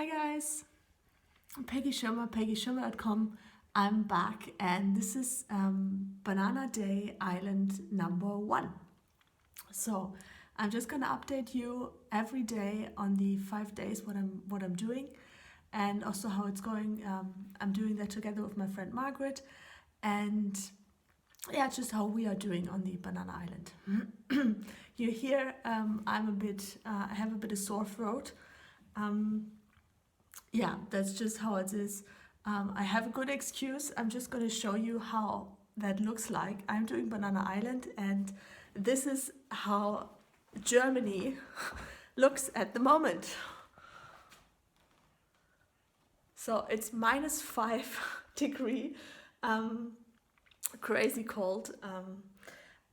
Hi guys, Peggy Schirmer, peggyschirmer.com. I'm back and this is Banana Day Island #1. So I'm just gonna update you every day on the 5 days what I'm doing and also how it's going. I'm doing that together with my friend Margaret, and yeah, just how we are doing on the Banana Island. You hear I have a bit of sore throat. Yeah, that's just how it is. I have a good excuse. I'm just going to show you how that looks like. I'm doing Banana Island, and this is how Germany looks at the moment. So it's -5 degree, crazy cold.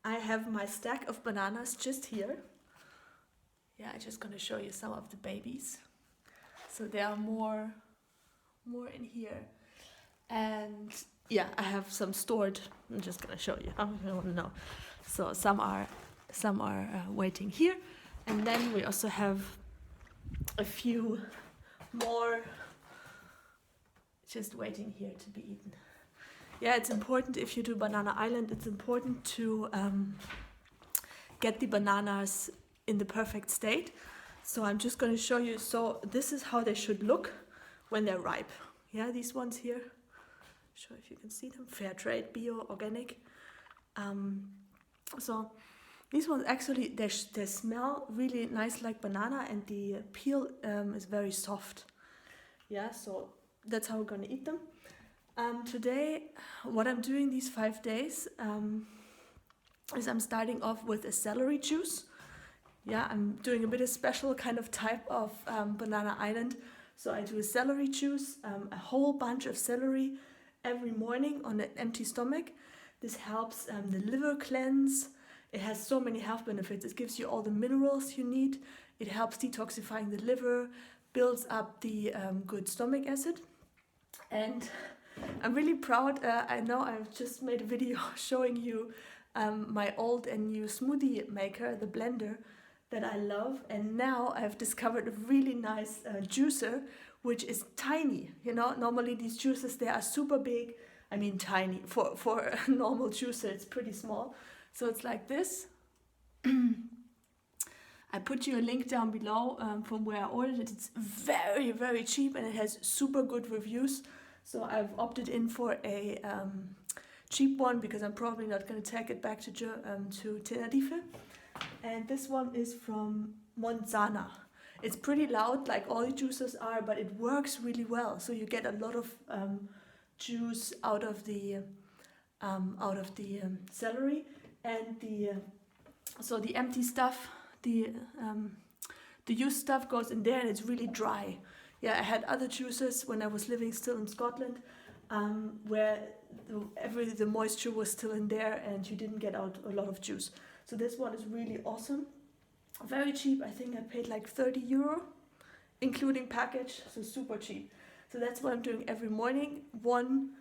I have my stack of bananas just here. Yeah, I'm just going to show you some of the babies. So there are more in here, and yeah, I have some stored. I'm just gonna show you. I want to know. So some are waiting here, and then we also have a few more just waiting here to be eaten. Yeah, it's important if you do Banana Island. It's important to get the bananas in the perfect state. So I'm just going to show you. So this is how they should look when they're ripe. Yeah, these ones here. Show if you can see them. Fair trade, bio, organic. So these ones actually they smell really nice like banana, and the peel is very soft. Yeah, so that's how we're going to eat them. Today, what I'm doing these 5 days is I'm starting off with a celery juice. Yeah, I'm doing a bit of special kind of type of Banana Island. So I do a celery juice, a whole bunch of celery every morning on an empty stomach. This helps the liver cleanse. It has so many health benefits. It gives you all the minerals you need. It helps detoxifying the liver, builds up the good stomach acid. And I'm really proud. I know I've just made a video showing you my old and new smoothie maker, the blender, that I love, and now I've discovered a really nice juicer which is tiny. You know, normally these juicers, they are super big. I mean tiny. For a normal juicer it's pretty small. So it's like this. I put you a link down below from where I ordered it. It's very, very cheap and it has super good reviews. So I've opted in for a cheap one because I'm probably not going to take it back to Tenerife. And this one is from Monzana. It's pretty loud like all the juicers are, but it works really well. So you get a lot of juice out of the celery, and the empty stuff, the used stuff goes in there, and it's really dry. Yeah, I had other juicers when I was living still in Scotland, where the moisture was still in there and you didn't get out a lot of juice. So this one is really awesome. Very cheap. I think I paid like €30, including package, so super cheap. So that's what I'm doing every morning. One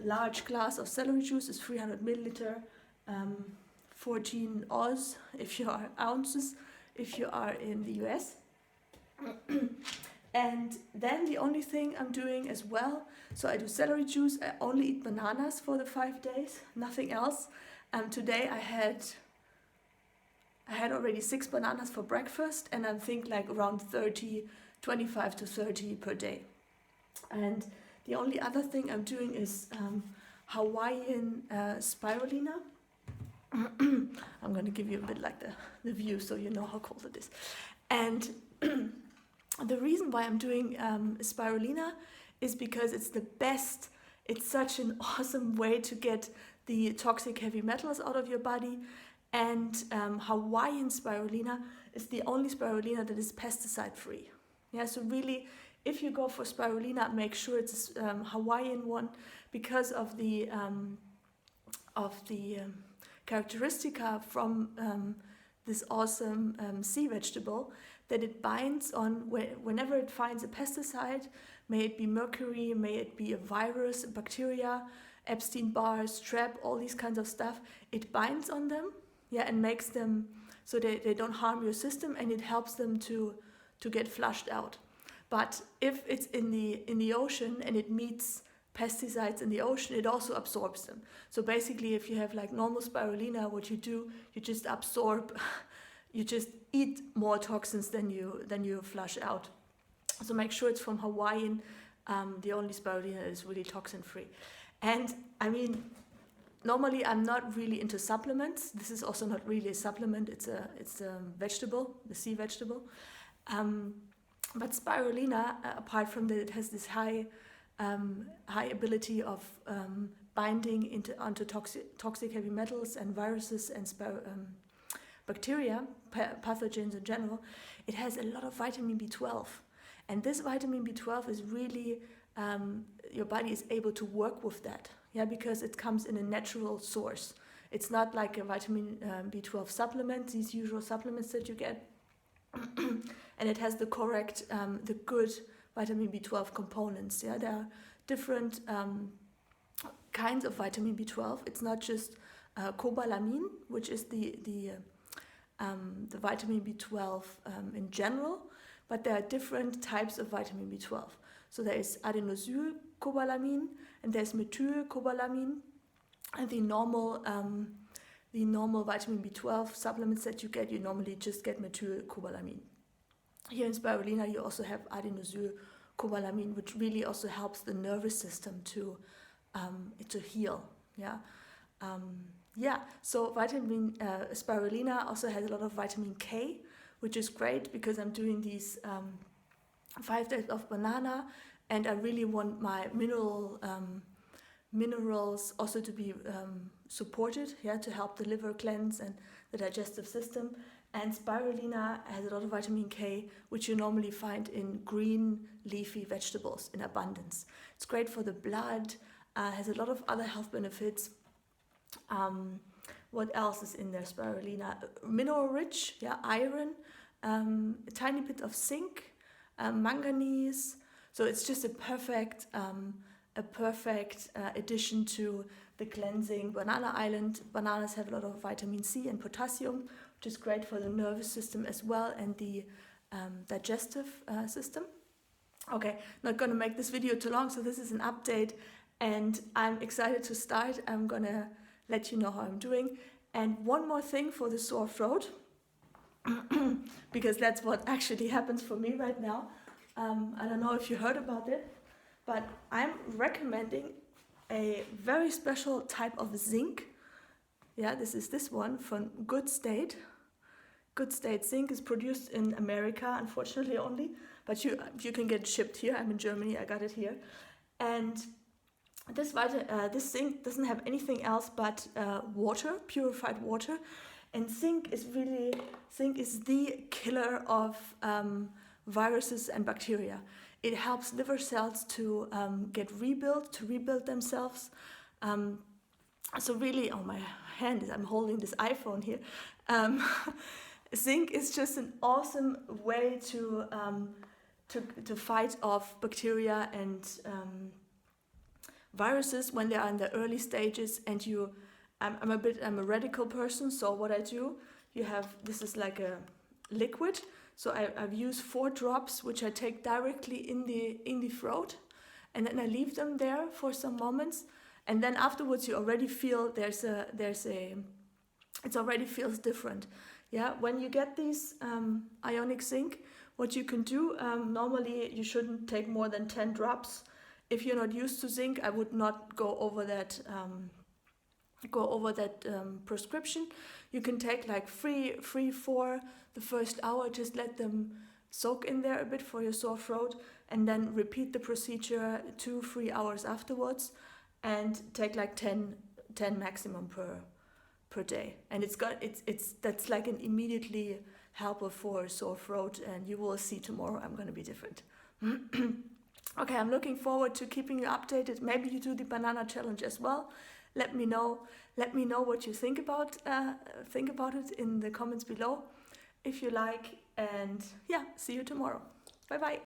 large glass of celery juice is 300 milliliter, 14 Oz if you are ounces, if you are in the US. And then the only thing I'm doing as well, so I do celery juice. I only eat bananas for the 5 days, nothing else. Today I had already 6 bananas for breakfast, and I think like around 25 to 30 per day. And the only other thing I'm doing is Hawaiian spirulina. I'm going to give you a bit like the view so you know how cold it is. And the reason why I'm doing spirulina is because it's the best. It's such an awesome way to get the toxic heavy metals out of your body. And Hawaiian spirulina is the only spirulina that is pesticide free. Yeah, so really, if you go for spirulina, make sure it's a Hawaiian one, because of the characteristica from this awesome sea vegetable, that it binds on whenever it finds a pesticide, may it be mercury, may it be a virus, a bacteria, Epstein-Barr, strep, all these kinds of stuff. It binds on them, yeah, and makes them so they don't harm your system, and it helps them to get flushed out. But if it's in the ocean and it meets pesticides in the ocean, it also absorbs them. So basically, if you have like normal spirulina, what you do, you just absorb, you just eat more toxins than you flush out. So make sure it's from Hawaiian, the only spirulina is really toxin free. And I mean, normally I'm not really into supplements. This is also not really a supplement. It's a vegetable, the sea vegetable. But spirulina, apart from that, it has this high ability of binding onto toxic heavy metals and viruses and bacteria, pathogens in general. It has a lot of vitamin B12. And this vitamin B12 is really, your body is able to work with that, because it comes in a natural source. It's not like a vitamin B12 supplement, these usual supplements that you get. And it has the correct, the good vitamin B12 components. There are different kinds of vitamin B12. It's not just cobalamin, which is the vitamin B12 in general, but there are different types of vitamin B12. So there is adenosylcobalamin and there's methylcobalamin, and the normal vitamin B12 supplements that you get, you normally just get methylcobalamin. Here in spirulina, you also have adenosylcobalamin, which really also helps the nervous system to heal. So spirulina also has a lot of vitamin K, which is great because I'm doing these 5 days of banana, and I really want my minerals also to be supported, to help the liver cleanse and the digestive system. And spirulina has a lot of vitamin K, which you normally find in green leafy vegetables in abundance. It's great for the blood, has a lot of other health benefits. What else is in there? Spirulina, mineral rich, iron, a tiny bit of zinc, manganese. So it's just a perfect addition to the cleansing banana island. Bananas have a lot of vitamin C and potassium, which is great for the nervous system as well and the digestive system. Okay, not going to make this video too long, so this is an update, and I'm excited to start. I'm going to let you know how I'm doing. And one more thing for the sore throat, because that's what actually happens for me right now. I don't know if you heard about it, but I'm recommending a very special type of zinc. This is this one from Good State. Good State zinc is produced in America, unfortunately only, but you can get it shipped here. I'm in Germany, I got it here. And this zinc doesn't have anything else but water, purified water. And zinc is the killer of viruses and bacteria. It helps liver cells to rebuild themselves. So really, my hand I'm holding this iPhone here. Zinc is just an awesome way to fight off bacteria and viruses when they are in the early stages. And I'm a radical person, so what I do, this is like a liquid. So I've used 4 drops, which I take directly in the throat, and then I leave them there for some moments, and then afterwards you already feel it already feels different. When you get these ionic zinc, what you can do, normally you shouldn't take more than 10 drops. If you're not used to zinc, I would not go over that prescription. You can take like 3-4 the first hour, just let them soak in there a bit for your sore throat, and then repeat the procedure 2-3 hours afterwards, and take like 10 maximum per day. And that's like an immediately helper for sore throat, and you will see tomorrow I'm going to be different. Okay, I'm looking forward to keeping you updated. Maybe you do the banana challenge as well. Let me know what you think about it in the comments below if you like, and see you tomorrow. Bye bye.